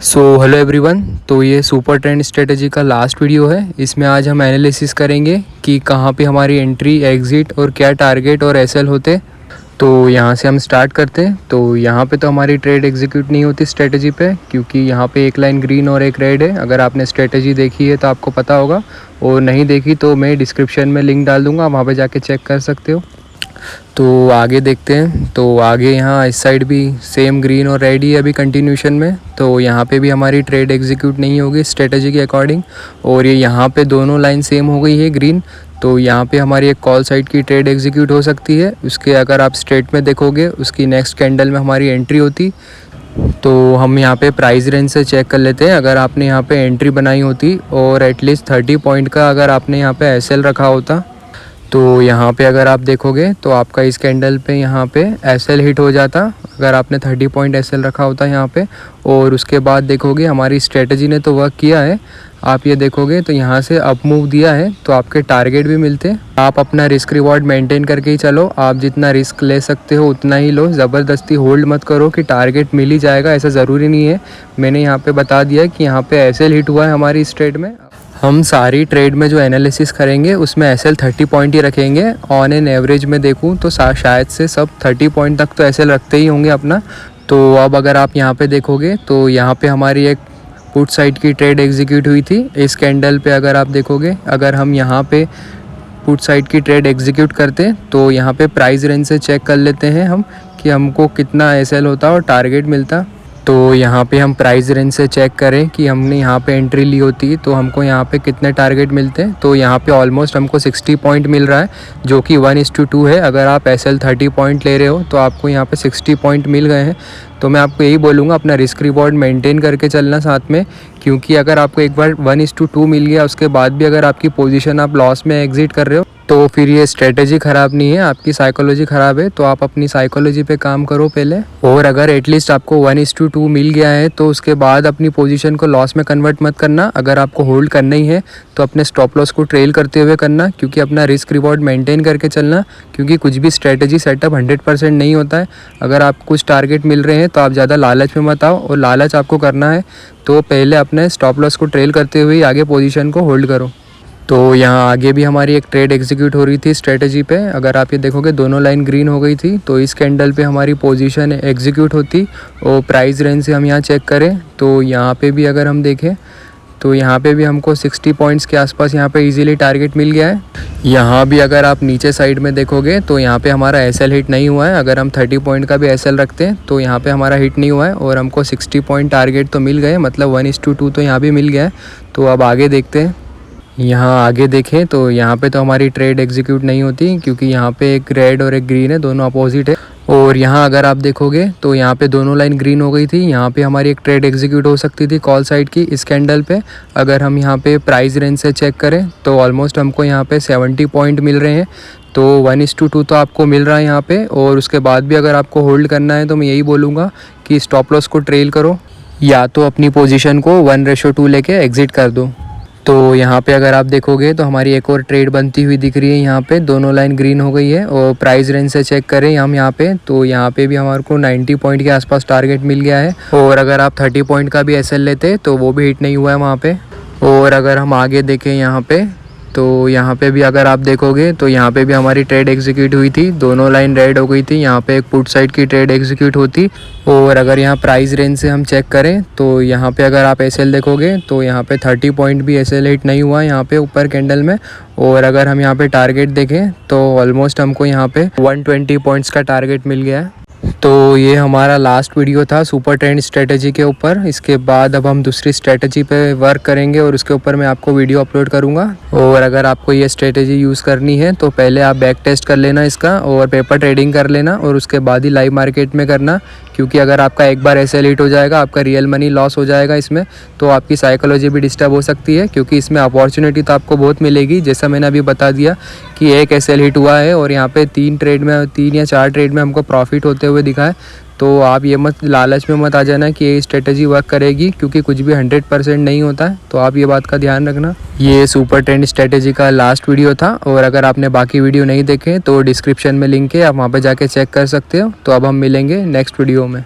Hello everyone. तो ये super trend strategy का लास्ट वीडियो है। इसमें आज हम एनालिसिस करेंगे कि कहाँ पे हमारी एंट्री, एग्ज़िट और क्या टारगेट और एसएल होते। तो यहाँ से हम स्टार्ट करते हैं। तो यहाँ पे तो हमारी ट्रेड एग्जीक्यूट नहीं होती स्ट्रेटजी पे, क्योंकि यहाँ पे एक लाइन ग्रीन और एक रेड है। अगर आपने स्ट्रेटजी देखी है तो आपको पता होगा, और नहीं देखी तो मैं डिस्क्रिप्शन में लिंक डाल दूँगा, वहाँ पर जाके चेक कर सकते हो। तो आगे देखते हैं। तो आगे यहाँ इस साइड भी सेम ग्रीन और रेड ही है अभी कंटिन्यूशन में। तो यहाँ पे भी हमारी ट्रेड एग्जीक्यूट नहीं होगी स्ट्रेटजी के अकॉर्डिंग। और ये यहाँ पे दोनों लाइन सेम हो गई है ग्रीन। तो यहाँ पे हमारी एक कॉल साइड की ट्रेड एग्जीक्यूट हो सकती है। उसके अगर आप स्ट्रेट में देखोगे, उसकी नेक्स्ट कैंडल में हमारी एंट्री होती। तो हम यहाँ पे प्राइस रेंज से चेक कर लेते हैं। अगर आपने यहाँ पे एंट्री बनाई होती और एटलीस्ट 30 पॉइंट का अगर आपने यहाँ पे एसएल रखा होता, तो यहाँ पे अगर आप देखोगे तो आपका इस कैंडल पे यहाँ पे एसएल हिट हो जाता। अगर आपने 30 पॉइंट एसएल रखा होता यहाँ पे, और उसके बाद देखोगे हमारी स्ट्रेटजी ने तो वर्क किया है। आप ये देखोगे तो यहाँ से अप मूव दिया है, तो आपके टारगेट भी मिलते। आप अपना रिस्क रिवॉर्ड मेंटेन करके ही चलो। आप जितना रिस्क ले सकते हो उतना ही लो। ज़बरदस्ती होल्ड मत करो कि टारगेट मिल ही जाएगा, ऐसा ज़रूरी नहीं है। मैंने यहाँ पे बता दिया कि यहाँ पे एसएल हिट हुआ है हमारी इस ट्रेड में। हम सारी ट्रेड में जो एनालिसिस करेंगे उसमें एसएल 30 पॉइंट ही रखेंगे। ऑन एन एवरेज में देखूं तो शायद से सब 30 पॉइंट तक तो एसएल रखते ही होंगे अपना। तो अब अगर आप यहाँ पे देखोगे तो यहाँ पे हमारी एक पुट साइड की ट्रेड एग्जीक्यूट हुई थी इस कैंडल पे। अगर आप देखोगे, अगर हम यहाँ पे पुट साइड की ट्रेड एग्जीक्यूट करते तो यहाँ पे प्राइस रेंज से चेक कर लेते हैं हम कि हमको कितना एसएल होता और टारगेट मिलता। तो यहाँ पे हम प्राइस रेंज से चेक करें कि हमने यहाँ पे एंट्री ली होती तो हमको यहाँ पे कितने टारगेट मिलते हैं। तो यहाँ पे ऑलमोस्ट हमको 60 पॉइंट मिल रहा है, जो कि 1:2 है। अगर आप एसएल 30 पॉइंट ले रहे हो तो आपको यहाँ पे 60 पॉइंट मिल गए हैं। तो मैं आपको यही बोलूँगा, अपना रिस्क रिवॉर्ड मेंटेन करके चलना साथ में, क्योंकि अगर आपको एक बार 1:2 मिल गया, उसके बाद भी अगर आपकी पोजीशन आप लॉस में एग्जिट कर रहे हो, तो फिर ये स्ट्रेटजी ख़राब नहीं है, आपकी साइकोलॉजी ख़राब है। तो आप अपनी साइकोलॉजी पे काम करो पहले। और अगर एटलीस्ट आपको 1:2 मिल गया है तो उसके बाद अपनी पोजीशन को लॉस में कन्वर्ट मत करना। अगर आपको होल्ड करना ही है तो अपने स्टॉप लॉस को ट्रेल करते हुए करना, क्योंकि अपना रिस्क रिवॉर्ड मेंटेन करके चलना। क्योंकि कुछ भी स्ट्रेटजी सेटअप 100% नहीं होता है। अगर आप कुछ टारगेट मिल रहे हैं तो आप ज़्यादा लालच में मत आओ, और लालच आपको करना है तो पहले अपने स्टॉप लॉस को ट्रेल करते हुए आगे पोजीशन को होल्ड करो। तो यहाँ आगे भी हमारी एक ट्रेड एग्जीक्यूट हो रही थी स्ट्रेटजी पे। अगर आप ये देखोगे दोनों लाइन ग्रीन हो गई थी। तो इस कैंडल पे हमारी पोजीशन एग्जीक्यूट होती, और प्राइस रेंज से हम यहाँ चेक करें तो यहाँ पे भी अगर हम देखें तो यहाँ पे भी हमको 60 पॉइंट्स के आसपास यहाँ पे इजीली टारगेट मिल गया है। यहाँ भी अगर आप नीचे साइड में देखोगे तो यहाँ पे हमारा एसएल हिट नहीं हुआ है। अगर हम 30 पॉइंट का भी एसएल रखते हैं तो यहाँ पे हमारा हिट नहीं हुआ है, और हमको 60 पॉइंट टारगेट तो मिल गए, मतलब 1:2 तो यहाँ भी मिल गया है। तो अब आगे देखते हैं। यहाँ आगे देखें तो यहाँ पे तो हमारी ट्रेड एग्जीक्यूट नहीं होती, क्योंकि यहाँ पे एक रेड और एक ग्रीन है, दोनों अपोजिट है। और यहाँ अगर आप देखोगे तो यहाँ पे दोनों लाइन ग्रीन हो गई थी। यहाँ पे हमारी एक ट्रेड एग्जीक्यूट हो सकती थी कॉल साइड की इस कैंडल पे। अगर हम यहाँ पे प्राइस रेंज से चेक करें तो ऑलमोस्ट हमको यहाँ पे 70 पॉइंट मिल रहे हैं। तो 1:2 तो आपको मिल रहा है यहाँ पे। और उसके बाद भी अगर आपको होल्ड करना है तो मैं यही बोलूँगा कि स्टॉप लॉस को ट्रेल करो, या तो अपनी पोजीशन को 1:2 लेके एग्जिट कर दो। तो यहाँ पे अगर आप देखोगे तो हमारी एक और ट्रेड बनती हुई दिख रही है। यहाँ पे दोनों लाइन ग्रीन हो गई है, और प्राइस रेंज से चेक करें हम यहाँ पे तो यहाँ पे भी हमारे को 90 पॉइंट के आसपास टारगेट मिल गया है। और अगर आप 30 पॉइंट का भी एसएल लेते तो वो भी हिट नहीं हुआ है वहाँ पे। और अगर हम आगे देखें यहाँ पे तो यहाँ पे भी अगर आप देखोगे तो यहाँ पे भी हमारी ट्रेड एग्जीक्यूट हुई थी, दोनों लाइन रेड हो गई थी। यहाँ पे एक पुट साइड की ट्रेड एग्जीक्यूट होती। और अगर यहाँ प्राइस रेंज से हम चेक करें तो यहाँ पे अगर आप एसएल देखोगे तो यहाँ पे 30 पॉइंट भी एसएल हिट नहीं हुआ है यहाँ पे ऊपर कैंडल में। और अगर हम यहाँ पे टारगेट देखें तो ऑलमोस्ट हमको यहाँ पे 120 पॉइंट्स का टारगेट मिल गया है। तो ये हमारा लास्ट वीडियो था सुपर ट्रेंड स्ट्रेटजी के ऊपर। इसके बाद अब हम दूसरी स्ट्रेटजी पे वर्क करेंगे, और उसके ऊपर मैं आपको वीडियो अपलोड करूँगा। और अगर आपको ये स्ट्रेटजी यूज़ करनी है तो पहले आप बैक टेस्ट कर लेना इसका, और पेपर ट्रेडिंग कर लेना, और उसके बाद ही लाइव मार्केट में करना। क्योंकि अगर आपका एक बार एसएल हिट हो जाएगा, आपका रियल मनी लॉस हो जाएगा इसमें, तो आपकी साइकोलॉजी भी डिस्टर्ब हो सकती है। क्योंकि इसमें अपॉर्चुनिटी तो आपको बहुत मिलेगी, जैसा मैंने अभी बता दिया कि एक एसएल हिट हुआ है और यहाँ पे 3 या 4 ट्रेड में हमको प्रॉफिट होते हुए दिखा है। तो आप ये मत लालच में मत आ जाना कि ये स्ट्रेटजी वर्क करेगी, क्योंकि कुछ भी 100% नहीं होता है। तो आप ये बात का ध्यान रखना। ये सुपर ट्रेंड स्ट्रेटजी का लास्ट वीडियो था, और अगर आपने बाकी वीडियो नहीं देखे तो डिस्क्रिप्शन में लिंक है, आप वहाँ पे जाके चेक कर सकते हो। तो अब हम मिलेंगे नेक्स्ट वीडियो में।